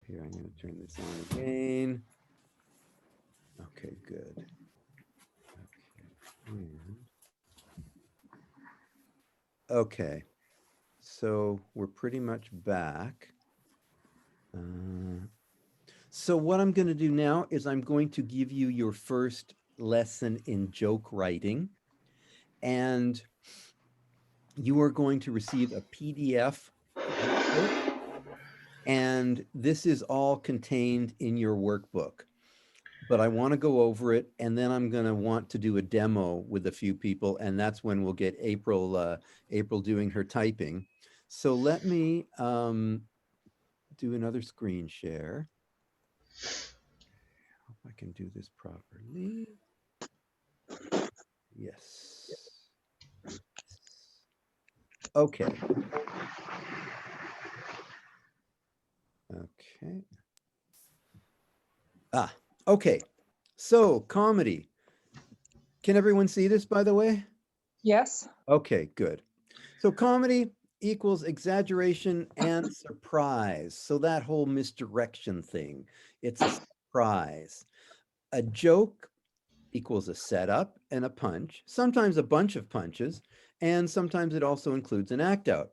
Here, I'm going to turn this on again. Okay, good. Okay. Okay, so we're pretty much back. So what I'm going to do now is I'm going to give you your first lesson in joke writing, and you are going to receive a PDF workbook, and this is all contained in your workbook. But I want to go over it, and then I'm going to want to do a demo with a few people, and that's when we'll get April doing her typing. So let me do another screen share. Hope I can do this properly. Yes. Okay. Okay. Okay. So comedy. Can everyone see this, by the way? Yes. Okay, good. So comedy equals exaggeration and surprise. So that whole misdirection thing, it's a surprise. A joke equals a setup and a punch, sometimes a bunch of punches, and sometimes it also includes an act out.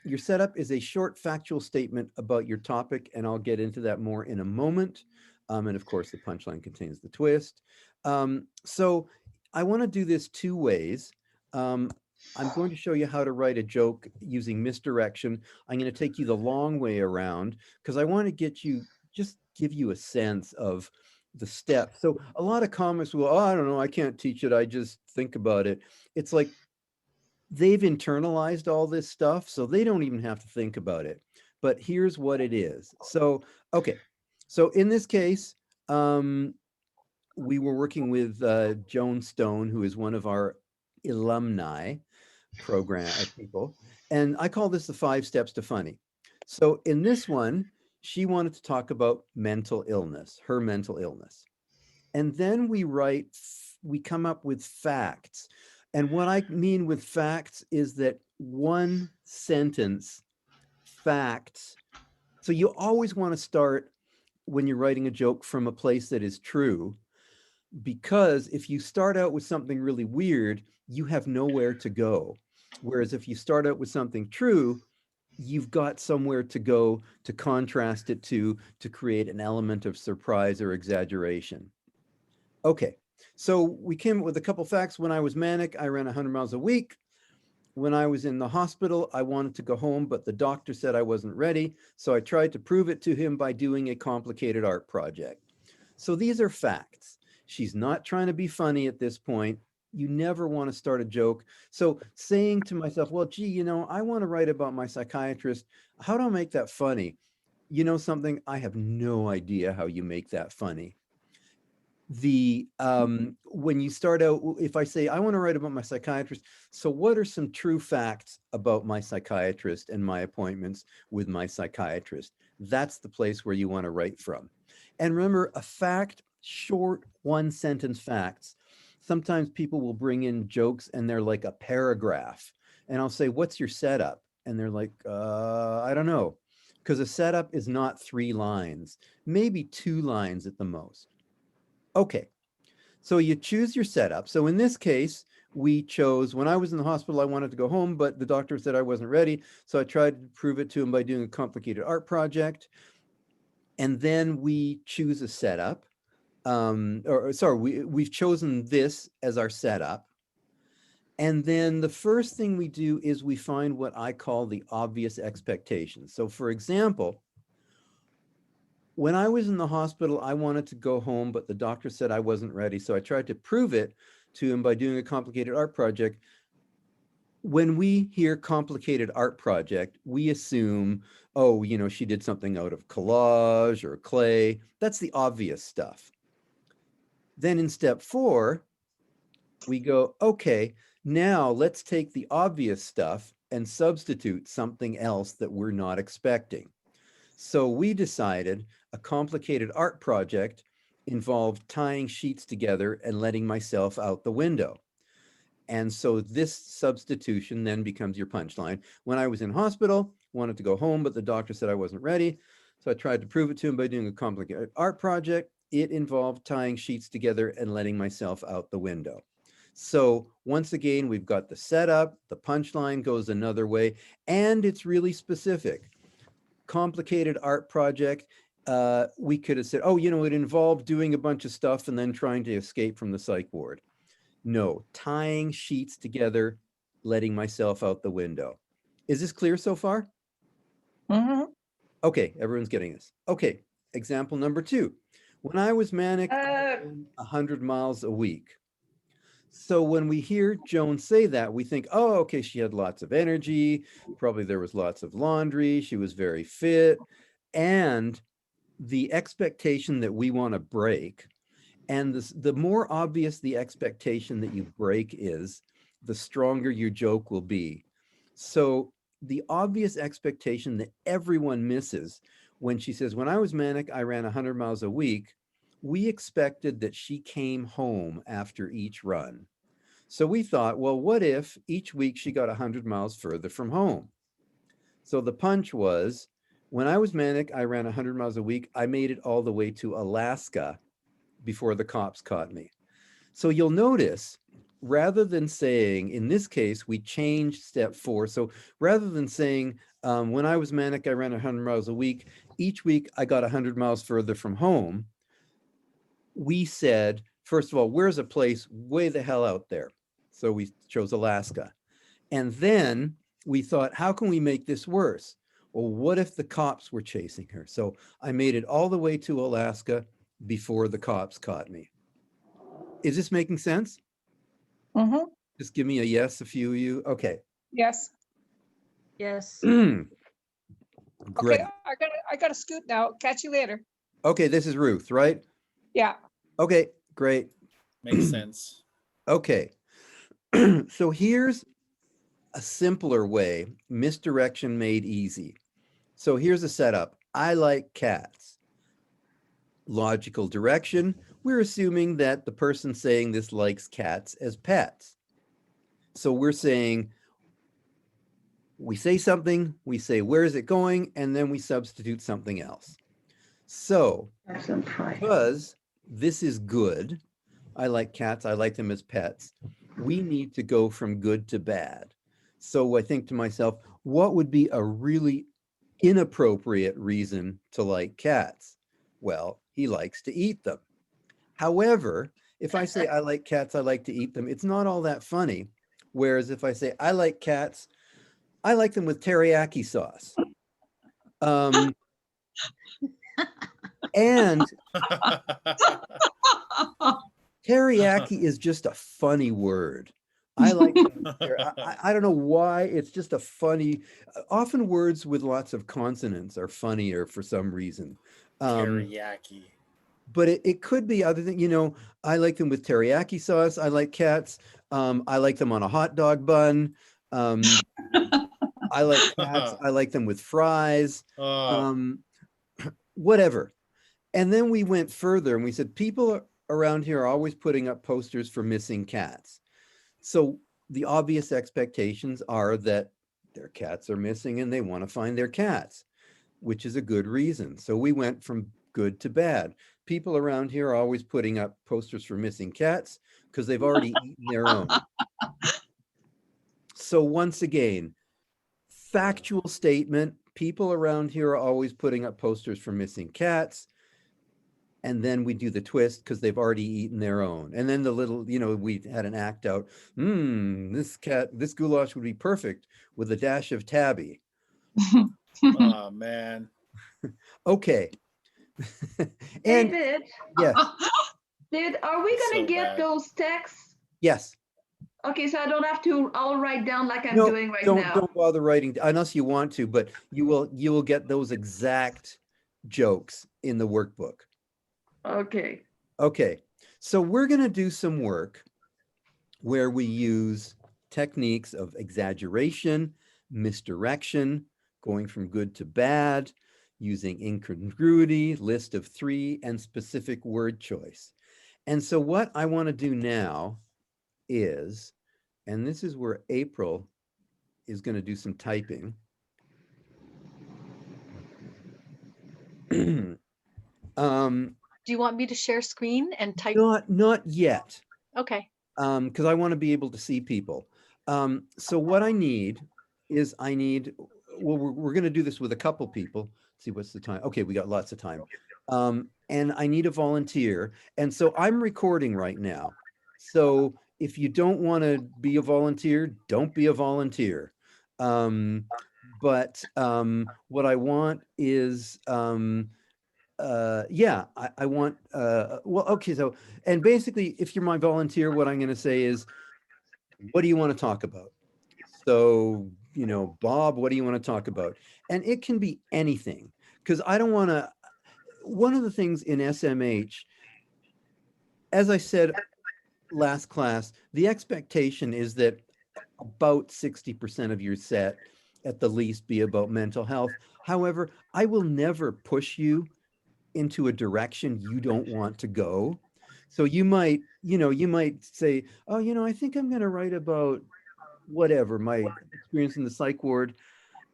Your setup is a short factual statement about your topic, and I'll get into that more in a moment. And of course, the punchline contains the twist. So I want to do this two ways. Um, I'm going to show you how to write a joke using misdirection. I'm going to take you the long way around because I want to get you, just give you a sense of the steps. So a lot of comics will, oh, I don't know, I can't teach it. I just think about it. It's like, they've internalized all this stuff, so they don't even have to think about it. But here's what it is. So, okay. So in this case, we were working with Joan Stone, who is one of our alumni program people. And I call this the 5 steps to funny. So in this one, she wanted to talk about mental illness, her mental illness. And then we come up with facts. And what I mean with facts is that one sentence facts. So you always want to start when you're writing a joke from a place that is true, because if you start out with something really weird, you have nowhere to go. Whereas if you start out with something true, you've got somewhere to go to contrast it to create an element of surprise or exaggeration. Okay, so we came up with a couple facts. When I was manic, I ran 100 miles a week. When I was in the hospital, I wanted to go home, but the doctor said I wasn't ready. So I tried to prove it to him by doing a complicated art project. So these are facts. She's not trying to be funny at this point. You never want to start a joke. So saying to myself, well, gee, I want to write about my psychiatrist. How do I make that funny? You know something? I have no idea how you make that funny. When you start out, if I say I want to write about my psychiatrist, so what are some true facts about my psychiatrist and my appointments with my psychiatrist? That's the place where you want to write from. And remember, a fact, short, one sentence facts. Sometimes people will bring in jokes and they're like a paragraph, and I'll say, what's your setup? And they're like, I don't know, because a setup is not 3 lines, maybe 2 lines at the most. Okay, so you choose your setup. So in this case, we chose, when I was in the hospital, I wanted to go home, but the doctor said I wasn't ready. So I tried to prove it to him by doing a complicated art project. And then we choose a setup. We've chosen this as our setup. And then the first thing we do is we find what I call the obvious expectations. So for example, when I was in the hospital, I wanted to go home, but the doctor said I wasn't ready. So I tried to prove it to him by doing a complicated art project. When we hear complicated art project, we assume, oh, she did something out of collage or clay. That's the obvious stuff. Then in step 4, we go, okay, now let's take the obvious stuff and substitute something else that we're not expecting. So we decided a complicated art project involved tying sheets together and letting myself out the window. And so this substitution then becomes your punchline. When I was in hospital, wanted to go home, but the doctor said I wasn't ready. So I tried to prove it to him by doing a complicated art project. It involved tying sheets together and letting myself out the window. So once again, we've got the setup, the punchline goes another way, and it's really specific. Complicated art project. We could have said, oh, it involved doing a bunch of stuff and then trying to escape from the psych ward. No, tying sheets together, letting myself out the window. Is this clear so far? Mm-hmm. Okay, everyone's getting this. Okay, example number 2. When I was manic, I ran 100 miles a week. So when we hear Joan say that, we think, oh, okay, she had lots of energy. Probably there was lots of laundry. She was very fit. And the expectation that we want to break, and the more obvious the expectation that you break is, the stronger your joke will be. So the obvious expectation that everyone misses when she says, when I was manic, I ran 100 miles a week, we expected that she came home after each run. So we thought, well, what if each week she got 100 miles further from home? So the punch was, when I was manic, I ran 100 miles a week. I made it all the way to Alaska before the cops caught me. So you'll notice, rather than saying, in this case, we changed step 4. So rather than saying, when I was manic, I ran 100 miles a week, each week I got 100 miles further from home, we said, first of all, where's a place way the hell out there? So we chose Alaska. And then we thought, how can we make this worse? Well, what if the cops were chasing her? So I made it all the way to Alaska before the cops caught me. Is this making sense? Mm-hmm. Just give me a yes, a few of you. Okay. Yes. Yes. Great. Okay, I gotta scoot now. Catch you later. Okay, this is Ruth, right? Yeah. Okay, great. Makes sense. Okay. So here's a simpler way, misdirection made easy. So here's a setup. I like cats. Logical direction. We're assuming that the person saying this likes cats as pets. So we're saying, we say something, we say, where is it going? And then we substitute something else. So, because this is good, I like cats, I like them as pets, we need to go from good to bad. So I think to myself, what would be a really inappropriate reason to like cats? Well, he likes to eat them. However, if I say I like cats, I like to eat them, it's not all that funny. Whereas if I say I like cats, I like them with teriyaki sauce. And teriyaki is just a funny word. I like I don't know why, it's just a funny, often words with lots of consonants are funnier for some reason. Teriyaki. But it could be other than, I like them with teriyaki sauce. I like cats. I like them on a hot dog bun. I like cats. I like them with fries. Whatever. And then we went further and we said, people around here are always putting up posters for missing cats. So the obvious expectations are that their cats are missing and they want to find their cats, which is a good reason. So we went from good to bad. People around here are always putting up posters for missing cats because they've already eaten their own. So once again, factual statement, people around here are always putting up posters for missing cats. And then we do the twist because they've already eaten their own. And then the little, we had an act out. This goulash would be perfect with a dash of tabby. Oh, man. Okay. And David, yes. Are we going to So get bad. those texts? Yes. Okay, so I don't have to all write down like I'm doing right now. Don't bother writing unless you want to, but you will get those exact jokes in the workbook. Okay. Okay. So we're going to do some work where we use techniques of exaggeration, misdirection, going from good to bad, using incongruity, list of 3, and specific word choice. And so what I want to do now is, and this is where April is going to do some typing. Um, Do you want me to share screen and type? not yet, Okay. because I want to be able to see people. So what I need is well, we're going to do this with a couple people. Let's see, what's the time? Okay, we got lots of time. And I need a volunteer. And so I'm recording right now. So if you don't want to be a volunteer, don't be a volunteer. But what I want is, yeah, I want, well, okay, so, and basically, if you're my volunteer, what I'm going to say is, what do you want to talk about? So, Bob, what do you want to talk about? And it can be anything, because I don't want to, one of the things in SMH, as I said last class, the expectation is that about 60% of your set at the least be about mental health. However, I will never push you into a direction you don't want to go. So you might say, oh, I think I'm going to write about whatever, my experience in the psych ward.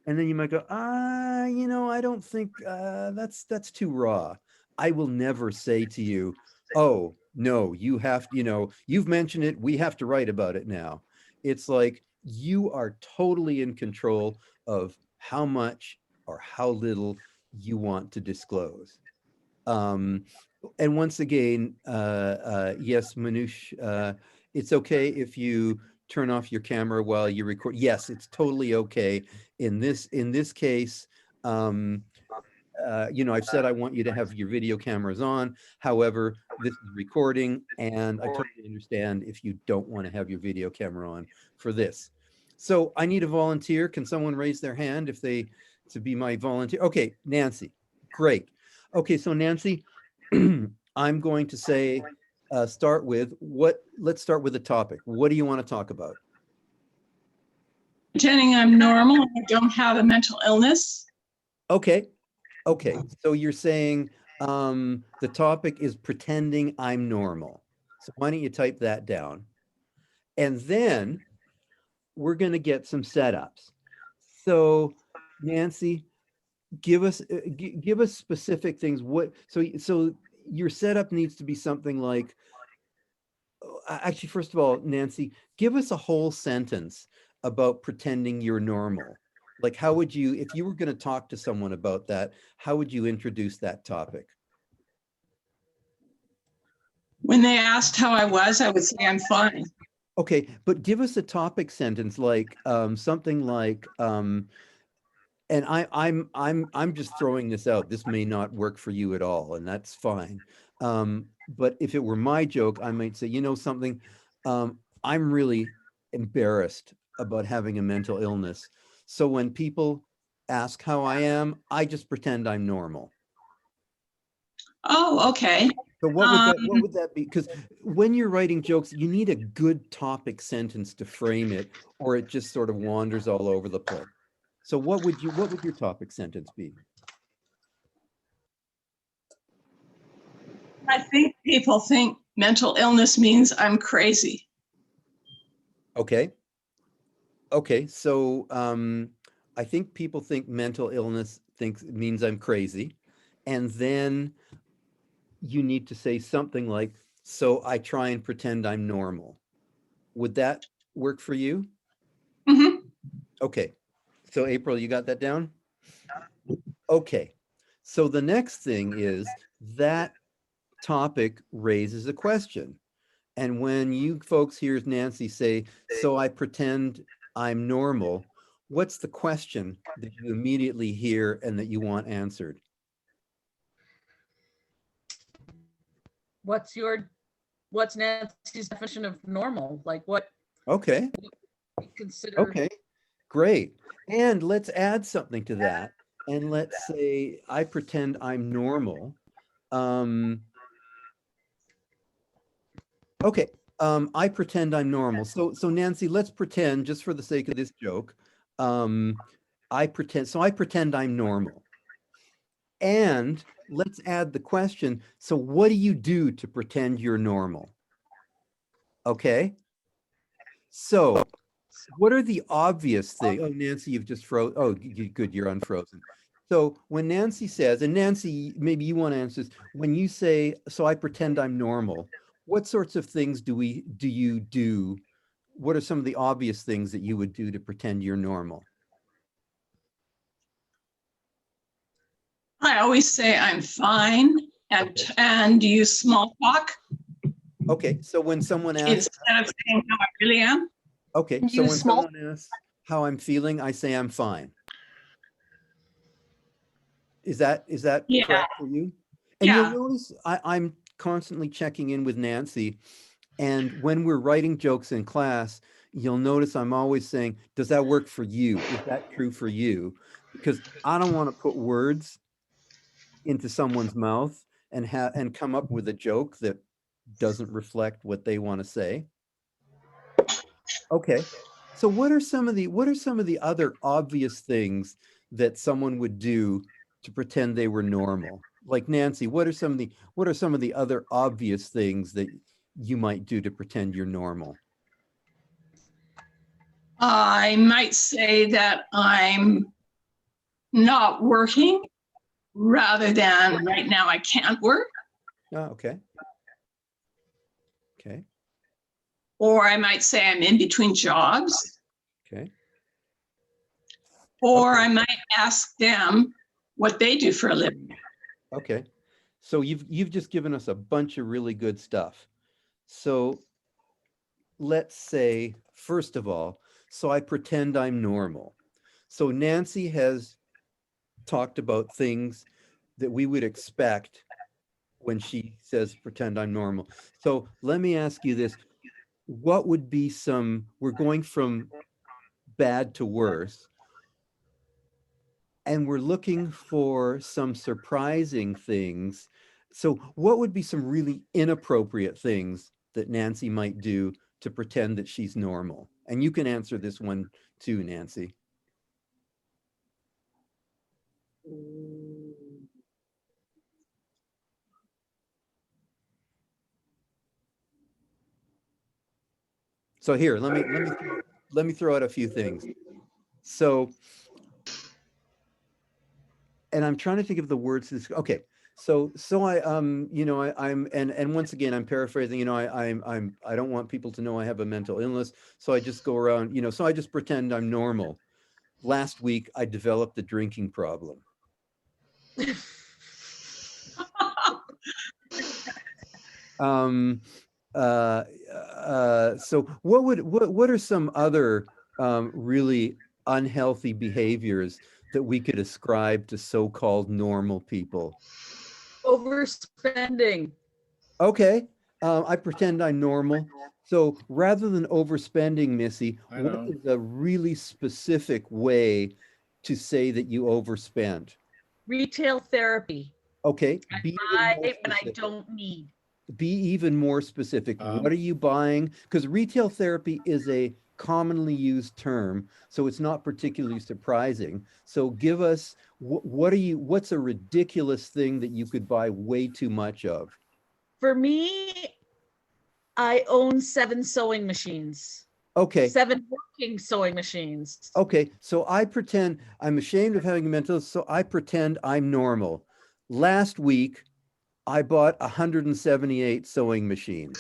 And then you might go, I don't think that's too raw. I will never say to you, oh, no, you have, you've mentioned it. We have to write about it now. It's like you are totally in control of how much or how little you want to disclose. And once again, yes, Manoush, it's okay if you turn off your camera while you record. Yes, it's totally okay. In this case, I've said I want you to have your video cameras on. However, this is recording, and I totally understand if you don't want to have your video camera on for this. So I need a volunteer. Can someone raise their hand to be my volunteer? Okay, Nancy, great. Okay, so Nancy, I'm going to say, let's start with the topic. What do you want to talk about? Pretending I'm normal, I don't have a mental illness. Okay, so you're saying the topic is pretending I'm normal. So why don't you type that down? And then we're going to get some setups. So Nancy, give us specific things. So your setup needs to be something like, actually, first of all, Nancy, give us a whole sentence about pretending you're normal. Like, how would you, if you were going to talk to someone about that, how would you introduce that topic? When they asked how I was, I would say I'm fine. Okay, but give us a topic sentence like something like, and I'm just throwing this out. This may not work for you at all, and that's fine. But if it were my joke, I might say, something, I'm really embarrassed about having a mental illness. So when people ask how I am, I just pretend I'm normal. Oh, okay. So what would that be? Because when you're writing jokes, you need a good topic sentence to frame it, or it just sort of wanders all over the place. So what would your topic sentence be? I think people think mental illness means I'm crazy. Okay. So I think people think mental illness means I'm crazy. And then you need to say something like, so I try and pretend I'm normal. Would that work for you? Mm-hmm. Okay. So April, you got that down? Okay. So the next thing is that topic raises a question. And when you folks hear Nancy say, so I pretend I'm normal, what's the question that you immediately hear and that you want answered? What's Nancy's definition of normal? Like what Okay. you consider? Okay, great. And let's add something to that. And let's say I pretend I'm normal. Okay, I pretend I'm normal. So Nancy, let's pretend, just for the sake of this joke, I pretend I'm normal. And let's add the question, so what do you do to pretend you're normal? Okay, so what are the obvious things? Oh, Nancy, you've just froze. Oh, good, you're unfrozen. So when Nancy says, and Nancy, maybe you want to answer this, when you say, so I pretend I'm normal, what sorts of things do you do? What are some of the obvious things that you would do to pretend you're normal? I always say I'm fine and Okay. and use small talk Okay, so when someone asks, instead of saying how I really am. okay, so Use when small- someone asks how I'm feeling, I say I'm fine. Is that Yeah. correct for you? And Yeah. you'll notice I'm constantly checking in with Nancy, and when we're writing jokes in class, you'll notice I'm always saying, does that work for you? Is that true for you? Because I don't want to put words into someone's mouth and come up with a joke that doesn't reflect what they want to say. Okay. So what are some of the other obvious things that someone would do to pretend they were normal? Like Nancy, what are some of the other obvious things that you might do to pretend you're normal? I might say that I'm not working rather than right now I can't work. Oh, okay. Okay. Or I might say I'm in between jobs. Okay. Or Okay. I might ask them what they do for a living. Okay. So you've just given us a bunch of really good stuff. So let's say, first of all, so I pretend I'm normal. So Nancy has talked about things that we would expect when she says, pretend I'm normal. So let me ask you this. What would be we're going from bad to worse, and we're looking for some surprising things. So what would be some really inappropriate things that Nancy might do to pretend that she's normal? And you can answer this one too, Nancy. So here, let me throw out a few things. So, and I'm trying to think of the words to this. Okay. So I I'm and once again I'm paraphrasing, I don't want people to know I have a mental illness, so I just go around, so I just pretend I'm normal. Last week I developed a drinking problem. So what are some other really unhealthy behaviors that we could ascribe to so-called normal people? Overspending. Okay, I pretend I'm normal. So rather than overspending, Missy, I what know. is a really specific way to say that you overspend? Retail therapy. Okay, I be even more buy when I specific. don't need. Be even more specific. What are you buying? Because retail therapy is a commonly used term, so it's not particularly surprising. So give us, what's a ridiculous thing that you could buy way too much of? For me, I own 7 sewing machines. Okay, 7 working sewing machines. okay. So I pretend I'm ashamed of having a mental, so I pretend I'm normal. Last week, I bought 178 sewing machines.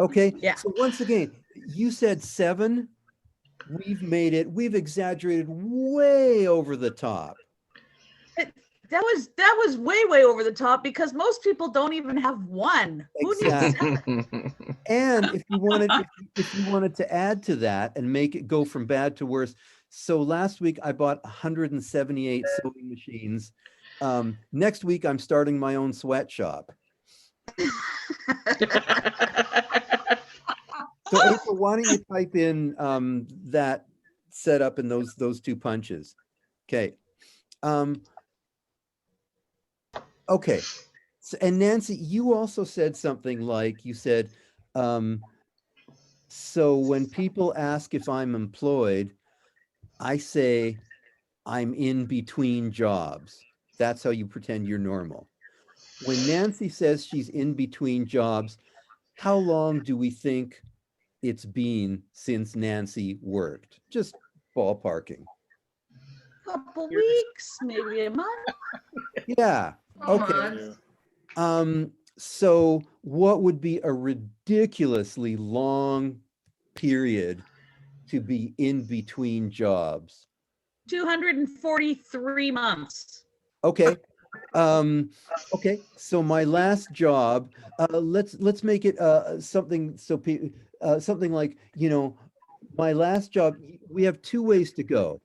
Okay, Yeah. so once again, you said 7. We've exaggerated way over the top. That was way over the top because most people don't even have one. Who needs Exactly. 7? And if you wanted to add to that and make it go from bad to worse, so last week I bought 178 sewing machines. Next week I'm starting my own sweatshop. So April, why don't you type in that setup and those 2 punches? Okay. Okay. So, and Nancy, you also said something like, you said, so when people ask if I'm employed, I say I'm in between jobs. That's how you pretend you're normal. When Nancy says she's in between jobs, how long do we think it's been since Nancy worked? Just ballparking. couple weeks, maybe a month. Yeah. Okay. Months. So what would be a ridiculously long period to be in between jobs? 243 months. Okay. Okay. So my last job, let's make it something something like, my last job, we have two ways to go.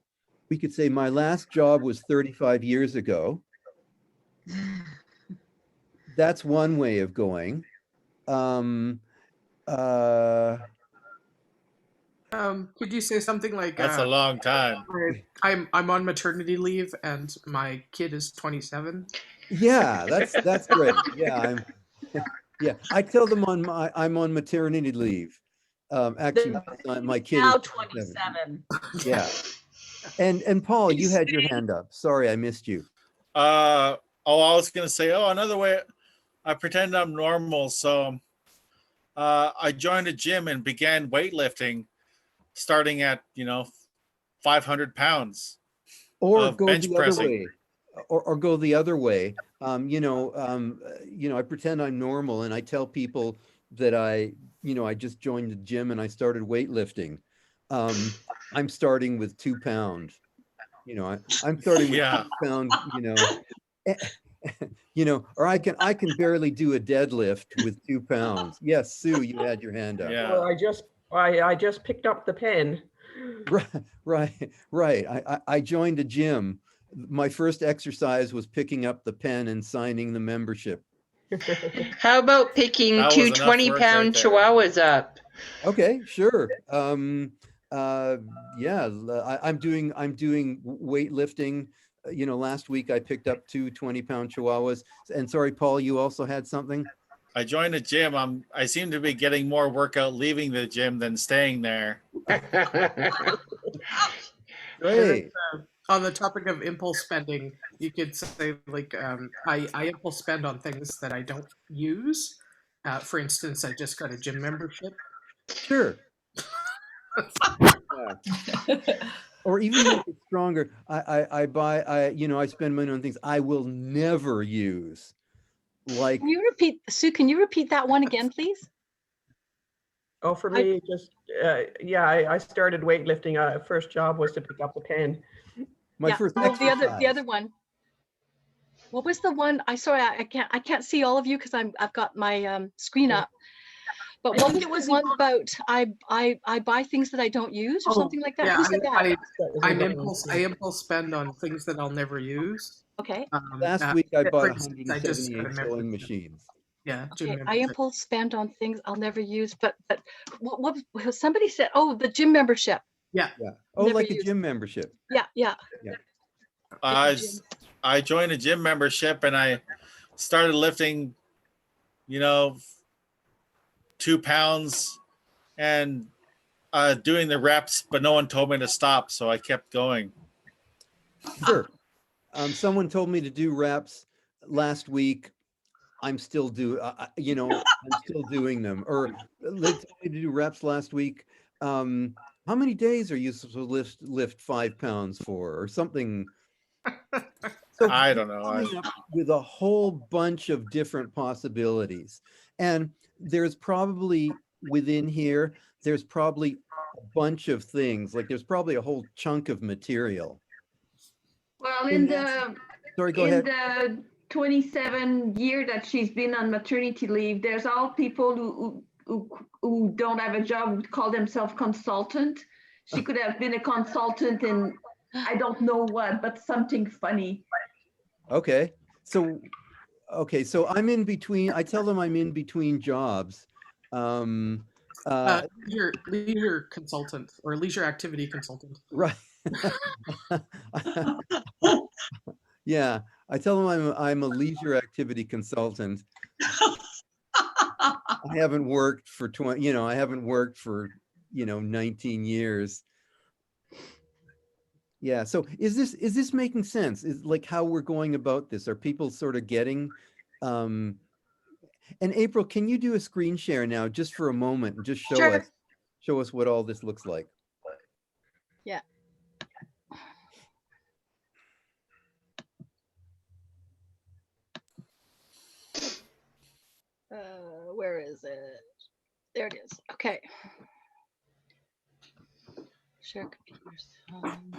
We could say my last job was 35 years ago. That's one way of going. Uh, Could you say something like That's a long time. I'm on maternity leave and my kid is 27? yeah, that's great. Yeah, yeah, I tell them I'm on maternity leave. Actually, my kid Now is 27. Yeah. And Paul, you had your hand up. Sorry, I missed you. I was gonna say, another way. I pretend I'm normal, so I joined a gym and began weightlifting, starting at 500 pounds Or of go bench the other pressing. way. Or go the other way. I pretend I'm normal and I tell people that I just joined the gym and I started weightlifting. I'm starting with 2 pounds. I'm starting with Yeah. 2 pound, or I can barely do a deadlift with 2 pounds. Yes, Sue, you had your hand up. Yeah. Well, I just picked up the pen. Right. I joined a gym. My first exercise was picking up the pen and signing the membership. How about picking That was two enough 20-pound work right there. chihuahuas up? Okay, sure. Yeah, I'm doing weightlifting. Last week I picked up 2 20-pound chihuahuas. And sorry, Paul, you also had something? I joined a gym. I seem to be getting more workout leaving the gym than staying there. Great. On the topic of impulse spending, you could say like I impulse spend on things that I don't use. For instance, I just got a gym membership. Sure. Yeah. Or even make it stronger. I buy, I spend money on things I will never use. Like, Can you repeat, Sue, can you repeat that one again, please? Oh, for me, I started weightlifting. First job was to pick up the pen. my first Well, the exercise. other one. What was the one? I can't see all of you because I've got my screen up. But what was the one about I buy things that I don't use or something like that? Yeah, Who said that? I impulse spend on things that I'll never use. Okay. Last week I bought for instance, I just got 178 a sewing membership. machines. Yeah, gym Okay, I membership. impulse spend on things I'll never use, but what somebody said, oh, the gym membership. Yeah. Oh, Never like a used. gym membership. Yeah. I joined a gym membership and I started lifting, 2 pounds and doing the reps, but no one told me to stop, so I kept going. Sure. Someone told me to do reps last week. I'm still I'm still doing them. Or they told me to do reps last week. How many days are you supposed to lift 5 pounds for, or something? So I don't know. coming up with a whole bunch of different possibilities, and there's probably within here, there's probably a bunch of things. Like there's probably a whole chunk of material. Well, Sorry, go ahead. the 27 year that she's been on maternity leave, there's all people who don't have a job who call themselves consultant. She could have been a consultant in I don't know what, but something funny. Okay. So I'm in between. I tell them I'm in between jobs. Leisure consultant or leisure activity consultant. Right. Yeah, I tell them I'm a leisure activity consultant. I haven't worked for 19 years. Yeah, so is this making sense? Is like how we're going about this? Are people sort of getting and April, can you do a screen share now just for a moment and just show us what all this looks like? Yeah. is it? There it is. Okay. Share computer sound.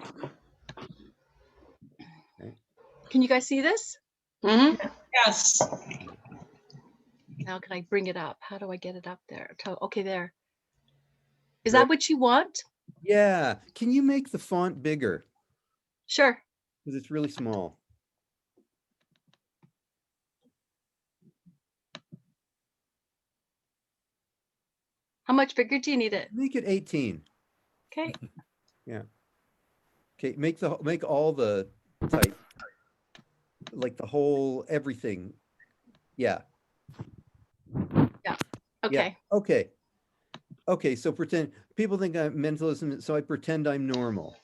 Okay. Can you guys see this? Mhm. Yes. Now can I bring it up? How do I get it up there? Okay, there. Is Right. that what you want? Yeah. Can you make the font bigger? Sure. Because it's really small. How much bigger do you need it? Make it 18. Okay. Yeah. Okay. Make all the type, like the whole everything. Yeah. Okay. Okay. Okay. So pretend people think I'm mentalism, so I pretend I'm normal.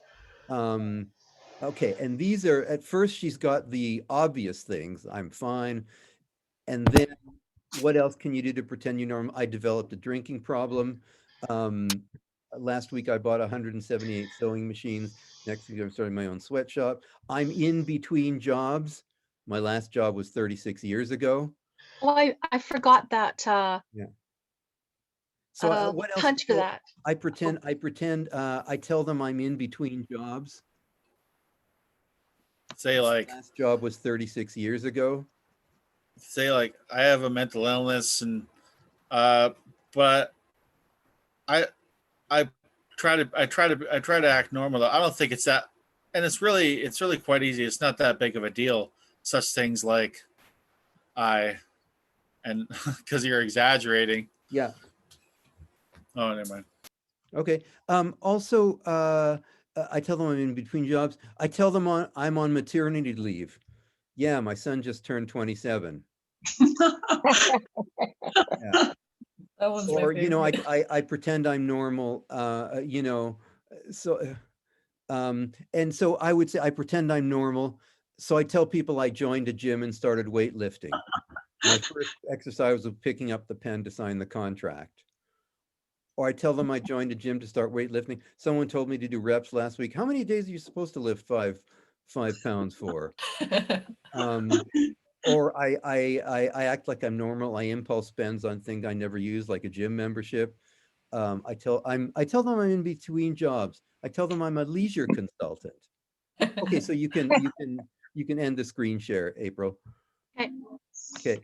Okay. And these are at first she's got the obvious things. I'm fine. And then what else can you do to pretend you're normal? I developed a drinking problem. Last week I bought 178 sewing machines. Next week I'm starting my own sweatshop. I'm in between jobs. My last job was 36 years ago. Oh, I forgot that So what else? punch for So that. I pretend I tell them I'm in between jobs. Say like, Last job was 36 years ago. I have a mental illness, and but I try to act normal. Though I don't think it's that, and it's really quite easy. It's not that big of a deal. Such things like and because you're exaggerating. Yeah. Oh, never mind. Okay. Also, I tell them I'm in between jobs. I tell them I'm on maternity leave. Yeah, my son just turned 27. Yeah. That one's my Or, you know, favorite. I pretend I'm normal, you know, so, and so I would say I pretend I'm normal. So I tell people I joined a gym and started weightlifting. My first exercise was picking up the pen to sign the contract. Or I tell them I joined a gym to start weightlifting. Someone told me to do reps last week. How many days are you supposed to lift 5 pounds for? Or I act like I'm normal. I impulse spends on things I never use, like a gym membership. I tell them I'm in between jobs. I tell them I'm a leisure consultant. Okay, so you can end the screen share, April. Okay. Okay.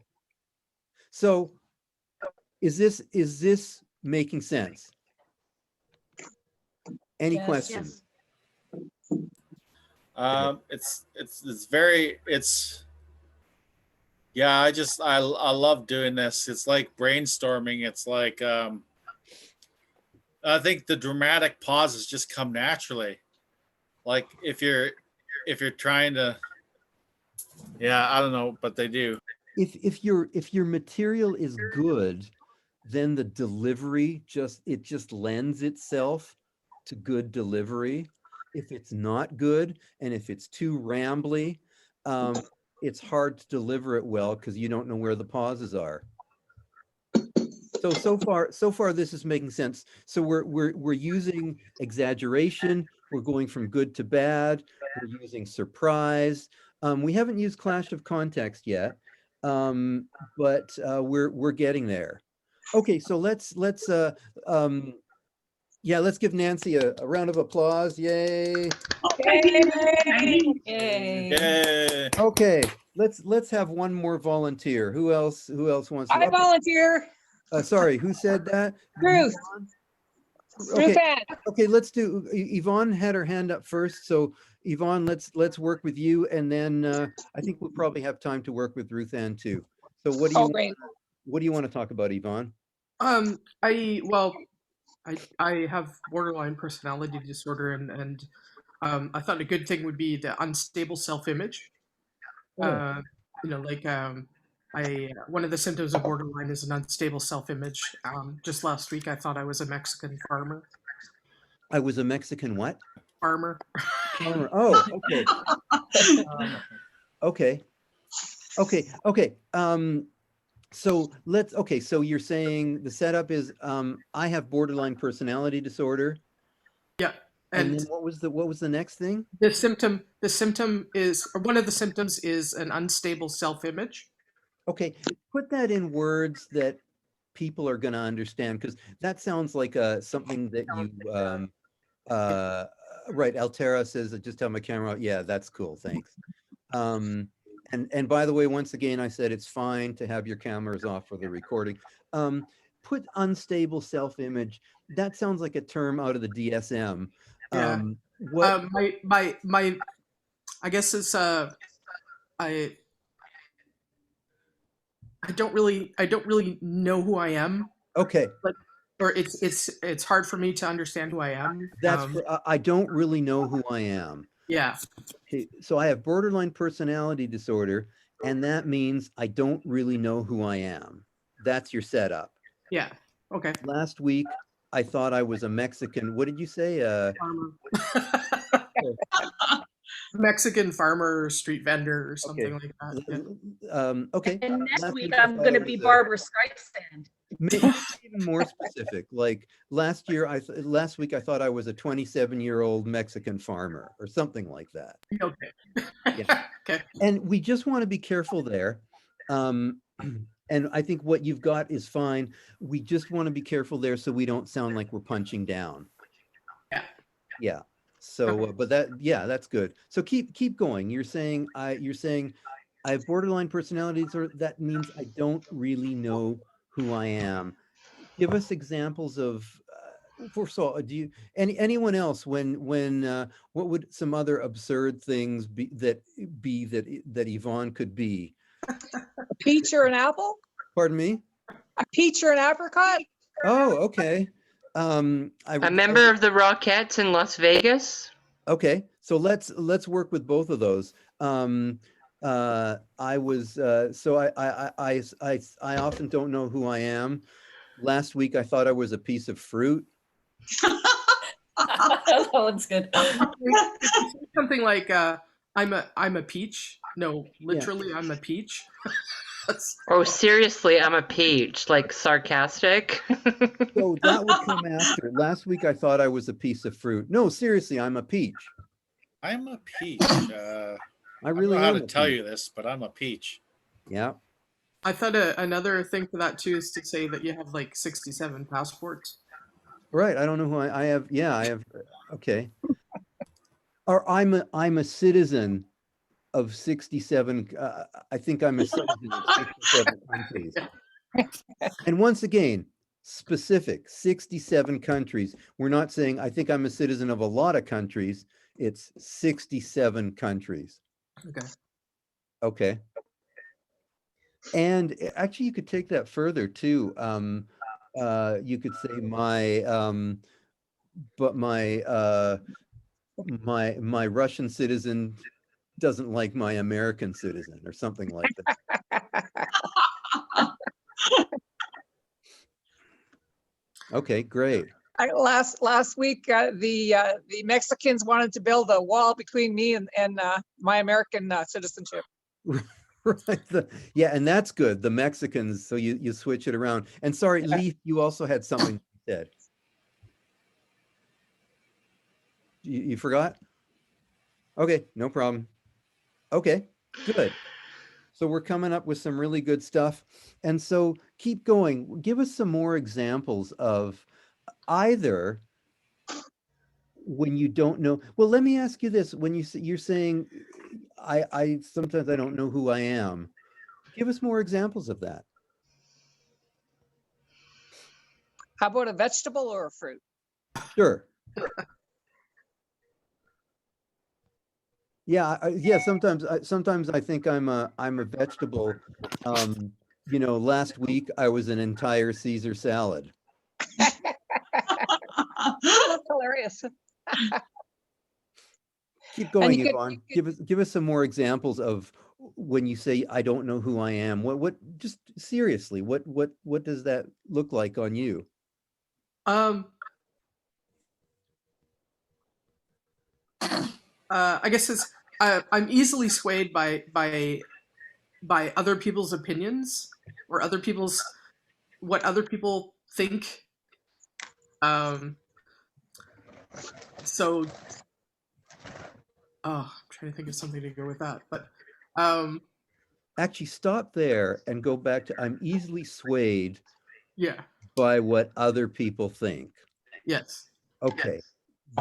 So is this making sense? Any Yes. questions? It's very yeah. I love doing this. It's like brainstorming. It's like I think the dramatic pauses just come naturally. Like if you're trying to, yeah, I don't know, but they do. If your material is good, then the delivery just lends itself to good delivery. If it's not good and if it's too rambly, it's hard to deliver it well because you don't know where the pauses are. So far this is making sense. So we're using exaggeration. We're going from good to bad. We're using surprise. We haven't used clash of context yet, but we're getting there. Okay, so let's give Nancy a round of applause. Yay! Yay! Yeah. Okay, let's have one more volunteer. Who else wants to? I volunteer. Sorry, who said that? Ruth. Okay, Ruth Ann. okay, let's do, Yvonne had her hand up first, so Yvonne, let's work with you, and then I think we'll probably have time to work with Ruth Ann too. So what do you want to talk about, Yvonne? I have borderline personality disorder, and I thought a good thing would be the unstable self-image. One of the symptoms of borderline is an unstable self-image. Just last week, I thought I was a Mexican farmer. I was a Mexican what? Farmer. Farmer. Oh, okay. Okay. So you're saying the setup is I have borderline personality disorder. Yeah. And then what was the next thing? The symptom is, or one of the symptoms is an unstable self-image. Okay, put that in words that people are going to understand, because that sounds like something that you right, Altera says, just tell my camera, yeah, that's cool, thanks. And by the way, once again, I said it's fine to have your cameras off for the recording. Put unstable self-image. That sounds like a term out of the DSM. Yeah. What? My I guess it's I don't really know who I am. Okay. Or it's hard for me to understand who I am. That's I don't really know who I am. Yeah. Okay, so I have borderline personality disorder, and that means I don't really know who I am. That's your setup. Yeah. Okay. Last week, I thought I was a Mexican. What did you say? Mexican farmer, street vendor, or something like that. Yeah. Okay. And next Last week, I I'm thought going I to be was Barbara Streisand. maybe even more specific. Like last week, I thought I was a 27-year-old Mexican farmer or something like that. Okay. Yeah. Okay. And we just want to be careful there. And I think what you've got is fine. We just want to be careful there so we don't sound like we're punching down. Yeah. Yeah. So, but that's good. So keep going. You're saying I have borderline personality disorder. That means I don't really know who I am. Give us examples of. First of all, do you anyone else when what would some other absurd things be that Yvonne could be? A peach or an apple? Pardon me? A peach or an apricot? Oh, okay. A member of the Rockettes in Las Vegas. Okay, so let's work with both of those. I was so I often don't know who I am. Last week I thought I was a piece of fruit. That one's good. Something like I'm a peach. No, literally, I'm a peach. Oh, seriously, I'm a peach, like sarcastic. So that would come after. Last week I thought I was a piece of fruit. No, seriously, I'm a peach. I'm a peach. I really don't know how am to a tell peach. you this, but I'm a peach. Yeah. I thought another thing for that too is to say that you have like 67 passports. Right. I don't know who I have. Yeah, I have. Okay. Or I'm a citizen of 67. I think I'm a citizen of 67 countries. And once again, specific 67 countries. We're not saying I think I'm a citizen of a lot of countries. It's 67 countries. Okay. Okay. And actually, you could take that further too. You could say my Russian citizen doesn't like my American citizen or something like that. Okay, great. Last week, the Mexicans wanted to build a wall between me and my American citizenship. Right. Yeah, and that's good. The Mexicans, so you switch it around. And sorry, Leaf, you also had something you said. You forgot? Okay, no problem. Okay, good. So we're coming up with some really good stuff. And so keep going. Give us some more examples of either when you don't know. Well, let me ask you this. When you're saying, I sometimes I don't know who I am. Give us more examples of that. How about a vegetable or a fruit? Sure. Yeah, yeah. Sometimes I think I'm a vegetable. You know, last week I was an entire Caesar salad. That's hilarious. Keep going, Yvonne. Give us some more examples of when you say I don't know who I am. What just seriously, what does that look like on you? I guess it's I'm easily swayed by other people's opinions or what other people think. So, I'm trying to think of something to go with that, but Actually, stop there and go back to I'm easily swayed Yeah. by what other people think. Yes. Okay,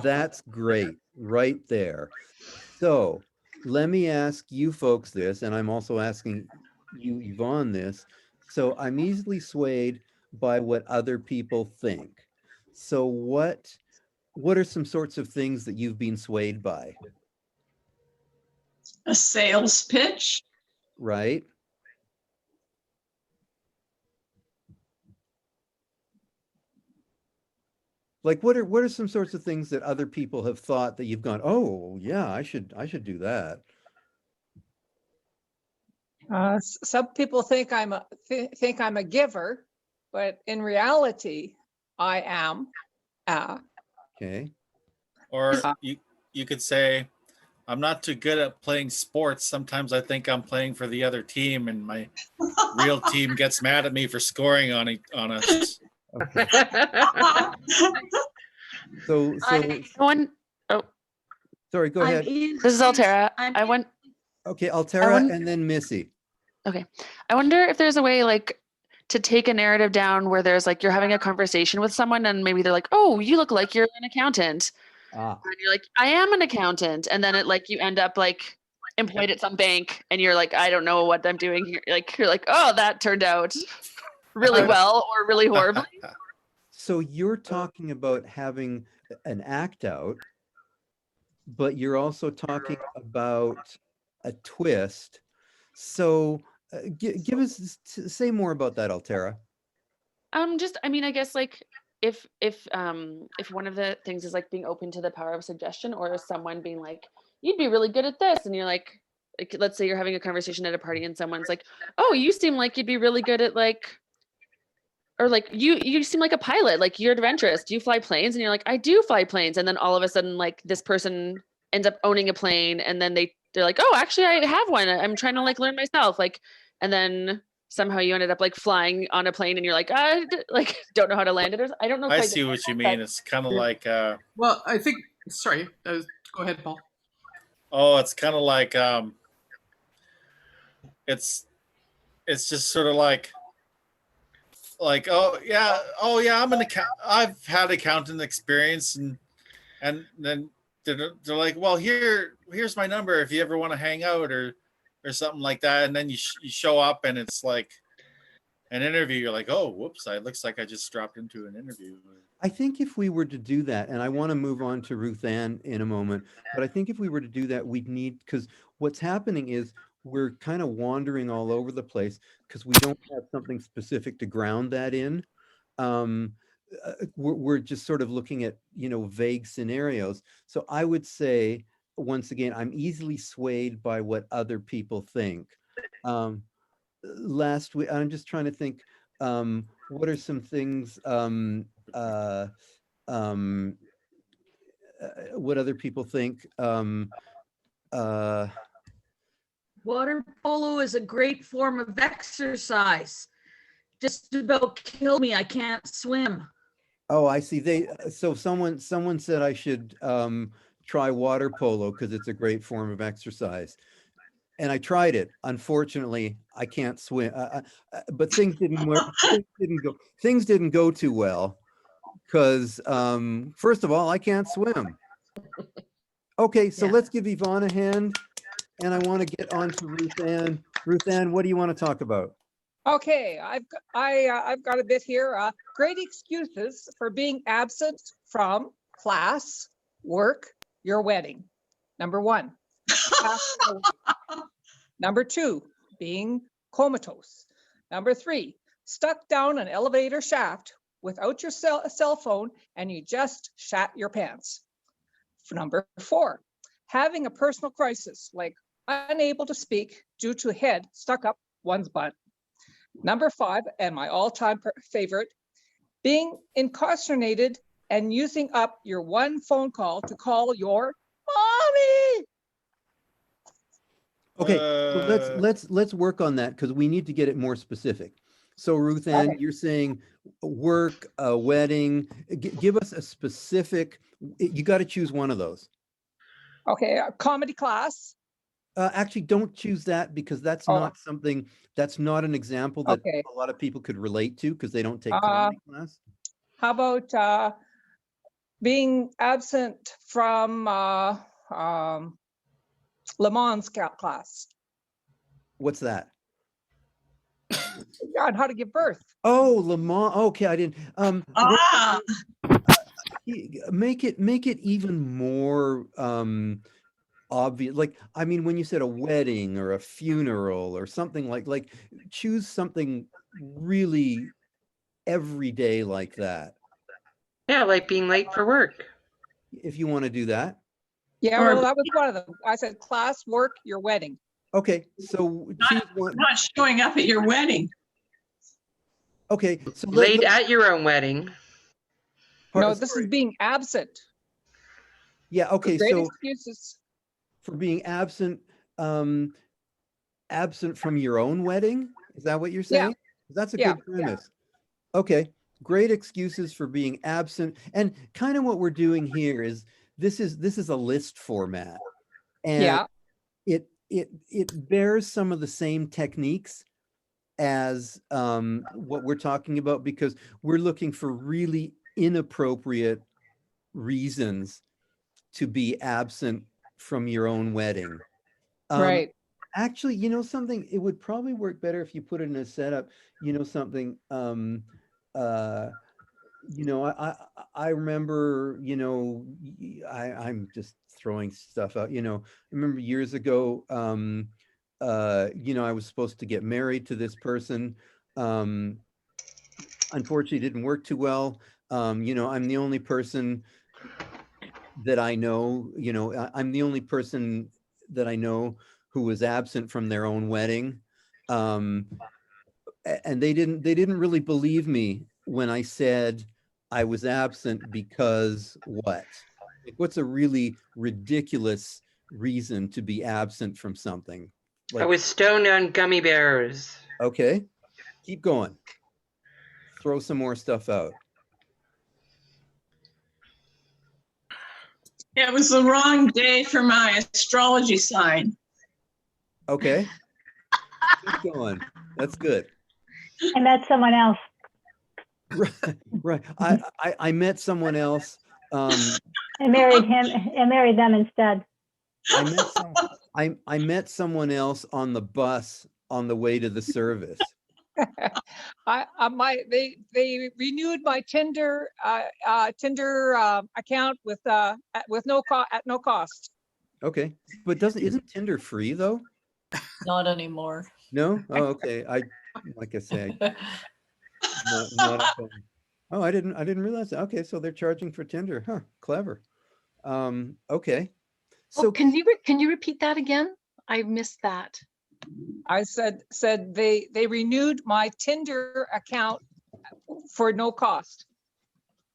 that's great right there. So let me ask you folks this, and I'm also asking you, Yvonne, this. So I'm easily swayed by what other people think. So what are some sorts of things that you've been swayed by, A sales pitch. right? Like what are some sorts of things that other people have thought that you've gone, oh yeah, I should do that. Some people think think I'm a giver, but in reality, I am. Okay. Or you could say, I'm not too good at playing sports. Sometimes I think I'm playing for the other team, and my real team gets mad at me for scoring on us. Okay. So One, oh, sorry, go I'm ahead. this is Altera. I want. Okay, Altera and then Missy. Okay. I wonder if there's a way like to take a narrative down where there's like you're having a conversation with someone and maybe they're like, "Oh, you look like you're an accountant." Ah. And you're like, "I am an accountant." And then it like you end up like employed at some bank and you're like, "I don't know what I'm doing here." Like you're like, "Oh, that turned out really well or really horribly." So you're talking about having an act out, but you're also talking about a twist. So give us say more about that, Altera. Just I mean, I guess like if one of the things is like being open to the power of suggestion or someone being like, you'd be really good at this, and you're like let's say you're having a conversation at a party and someone's like, oh, you seem like you'd be really good at like, or like you seem like a pilot, like you're adventurous. Do you fly planes? And you're like, I do fly planes. And then all of a sudden, like this person ends up owning a plane, and then they're like, oh, actually, I have one. I'm trying to like learn myself. Like, and then somehow you ended up like flying on a plane, and you're like, like don't know how to land it. Or I don't know. I quite see what you mean. It's kind of like Well, I think. Sorry. Go ahead, Paul. oh, it's kind of like it's just sort of like oh yeah, I'm an I've had accountant experience, and then they're like, well, here's my number if you ever want to hang out or something like that, and then you show up and it's like an interview. You're like, oh, whoops, it looks like I just dropped into an interview. I think if we were to do that, and I want to move on to Ruth Ann in a moment, but I think if we were to do that, we'd need, because what's happening is we're kind of wandering all over the place because we don't have something specific to ground that in. We're just sort of looking at, vague scenarios. So I would say, once again, I'm easily swayed by what other people think. Last week, I'm just trying to think, what are some things, what other people think? Water polo is a great form of exercise. Just about kill me. I can't swim. Oh, I see. So someone said I should try water polo because it's a great form of exercise. And I tried it. Unfortunately, I can't swim. But things didn't work. Things didn't go too well because first of all, I can't swim. Okay, so let's give Yvonne a hand, and I want to get on to Ruth Ann. Ruth Ann, what do you want to talk about? Okay, I've got a bit here. Great excuses for being absent from class, work, your wedding. Number 1. Number 2, being comatose. Number 3, stuck down an elevator shaft without your cell phone and you just shat your pants. Number 4, having a personal crisis like unable to speak due to head stuck up one's butt. Number 5, and my all-time favorite, being incarcerated and using up your one phone call to call your mommy. Okay, so let's work on that because we need to get it more specific. So Ruth Ann, you're saying work, a wedding. Give us a specific. You got to choose one of those. Okay, a comedy class, Actually, don't choose that because that's Oh. not something, that's not an example that Okay. a lot of people could relate to because they don't take Uh, comedy class. How about being absent from Le Mans class What's that? on how to give birth? Oh, Lamont. Okay, I didn't. Ah, Make it even more obvious. Like, I mean, when you said a wedding or a funeral or something like choose something really everyday like that. Yeah, like being late for work. If you want to do that. Yeah, Or- well, that was one of them. I said class, work, your wedding. Okay, so choose one. not showing up at your wedding. Okay, so Late at your own wedding. No, this is being absent. Yeah, okay, Great so excuses. for being absent, absent from your own wedding? Is that what you're Yeah. saying? That's a Yeah, good premise. Okay, great excuses for being absent. And kind of what we're doing here is this is a list format. And Yeah. it bears some of the same techniques as what we're talking about because we're looking for really inappropriate reasons to be absent from your own wedding. Right. Actually, you know something, it would probably work better if you put it in a setup, you know something, you know, I remember, you know, I'm just throwing stuff out, you know, I remember years ago, you know, I was supposed to get married to this person. Unfortunately, it didn't work too well. You know, I'm the only person that I know, you know, I'm the only person that I know who was absent from their own wedding. And they didn't really believe me when I said I was absent because what? Like, what's a really ridiculous reason to be absent from something? I Like, was stoned on gummy bears. okay, keep going. Throw some more stuff out. It was the wrong day for my astrology sign. Okay, keep going. That's good. I met someone else. Right. I met someone else. I married him. I married them instead. I met someone else on the bus on the way to the service. They renewed my Tinder account with no at no cost. Okay, but isn't Tinder free though? Not anymore. No? Oh, okay. Like I say, not a fan. Oh, I didn't realize that. Okay, so they're charging for Tinder. Huh, clever. Okay. Oh, can you repeat that again? I missed that. I said they renewed my Tinder account for no cost.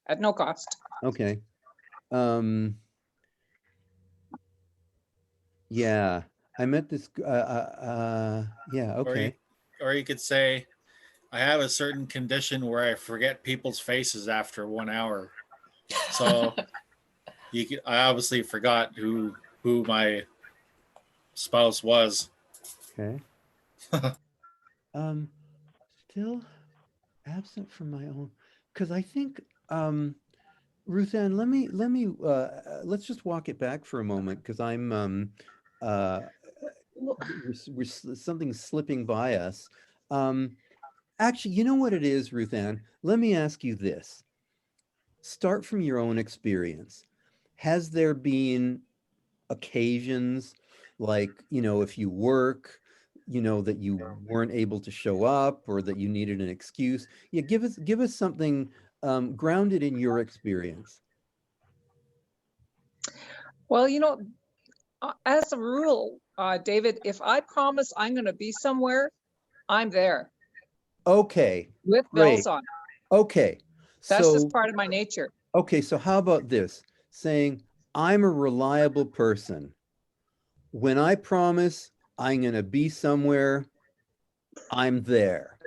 At no cost. Okay. Yeah, I met this yeah, okay. Or you could say, I have a certain condition where I forget people's faces after 1 hour. So I obviously forgot who my spouse was. Okay. Still absent from my own, because I think Ruth Ann, let's just walk it back for a moment because I'm something's slipping by us. Actually, you know what it is, Ruth Ann? Let me ask you this. Start from your own experience. Has there been occasions like, you know, if you work, you know, that you weren't able to show up or that you needed an excuse? Yeah, give us something grounded in your experience. Well, you know, as a rule, David, if I promise I'm going to be somewhere, I'm there. Okay. With great. bells on. Okay. That's just part of my nature. Okay, so how about this? Saying, I'm a reliable person. When I promise I'm going to be somewhere, I'm there.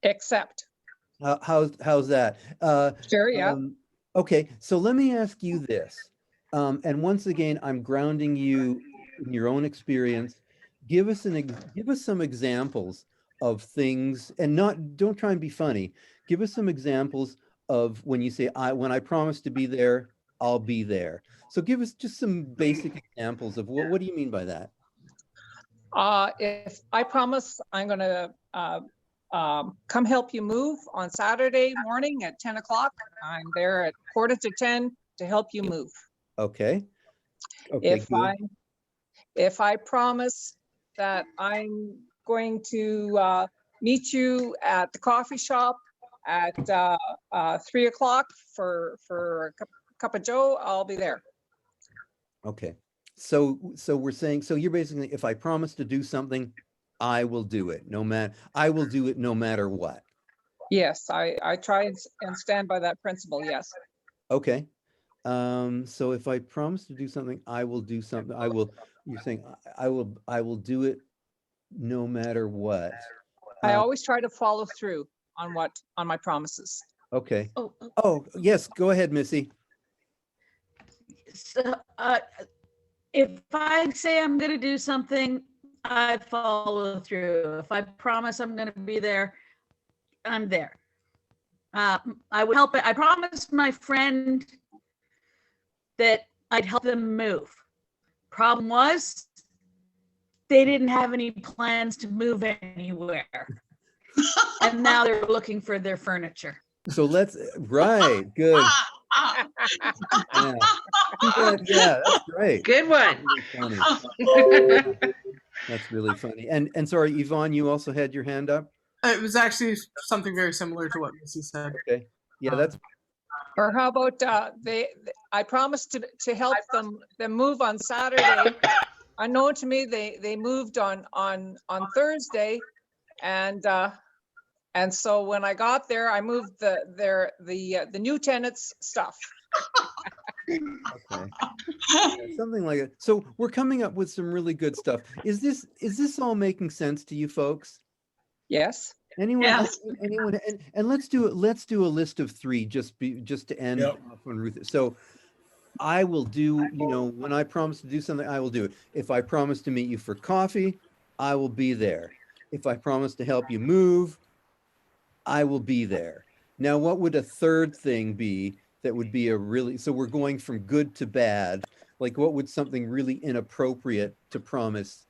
Except. How's that? Sure, yeah. Okay, so let me ask you this. And once again, I'm grounding you in your own experience, give us some examples of things, and don't try and be funny. Give us some examples of when you say, when I promise to be there, I'll be there. So give us just some basic examples of what do you mean by that? If I promise I'm going to come help you move on Saturday morning at 10 o'clock, I'm there at 9:45 to help you move. Okay. Okay, good. If I promise that I'm going to meet you at the coffee shop at 3 o'clock for a cup of Joe, I'll be there. Okay. So we're saying, so you're basically, if I promise to do something, I will do it. I will do it no matter what. Yes, I try and stand by that principle. Yes. Okay. So if I promise to do something, I will do something. You're saying I will do it no matter what. I always try to follow through on my promises. Okay. Oh, yes, go ahead, Missy. So, if I say I'm going to do something, I follow through. If I promise I'm going to be there, I'm there. I would help it. I promised my friend that I'd help them move. Problem was, they didn't have any plans to move anywhere. And now they're looking for their furniture. So right, good. Yeah, that's great. Good one. Really funny. That's really funny. And sorry, Yvonne, you also had your hand up? It was actually something very similar to what Missy said. Okay. Yeah, that's. Or how about I promised to help them move on Saturday. Unknown to me, they moved on Thursday, and so when I got there, I moved the new tenants' stuff. Okay. Yeah, something like it. So we're coming up with some really good stuff. Is this all making sense to you folks? Yes. Anyone? Yes. Anyone? And let's do a list of 3 just to end off on Ruth. So I will do, when I promise to do something, I will do it. If I promise to meet you for coffee, I will be there. If I promise to help you move, I will be there. Now, what would a third thing be that would be so we're going from good to bad. Like, what would something really inappropriate to promise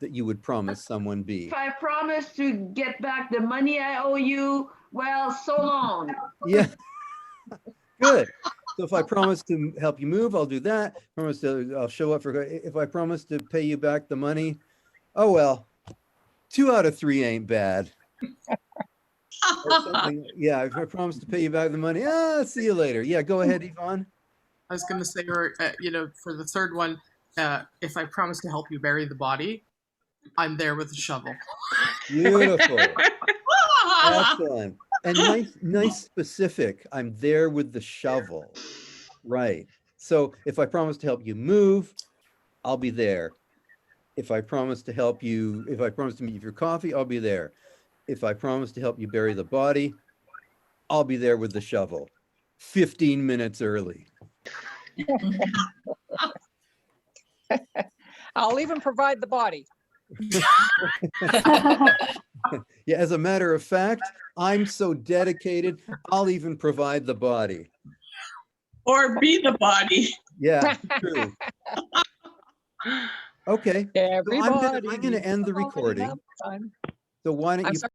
that you would promise someone be? If I promise to get back the money I owe you, well, so long. Yeah. Good. So if I promise to help you move, I'll do that. I'll show up if I promise to pay you back the money, oh well, 2 out of 3 ain't bad. Yeah, if I promise to pay you back the money, see you later. Yeah, go ahead, Yvonne. I was going to say, or for the third one, if I promise to help you bury the body, I'm there with a shovel. Beautiful. Excellent. And nice specific. I'm there with the shovel. Right. So if I promise to help you move, I'll be there. If I promise to meet you for coffee, I'll be there. If I promise to help you bury the body, I'll be there with the shovel. 15 minutes early. I'll even provide the body. Yeah, as a matter of fact, I'm so dedicated, I'll even provide the body. Or be the body. Yeah, true. Okay. Everybody. I'm going to end the recording. So why don't you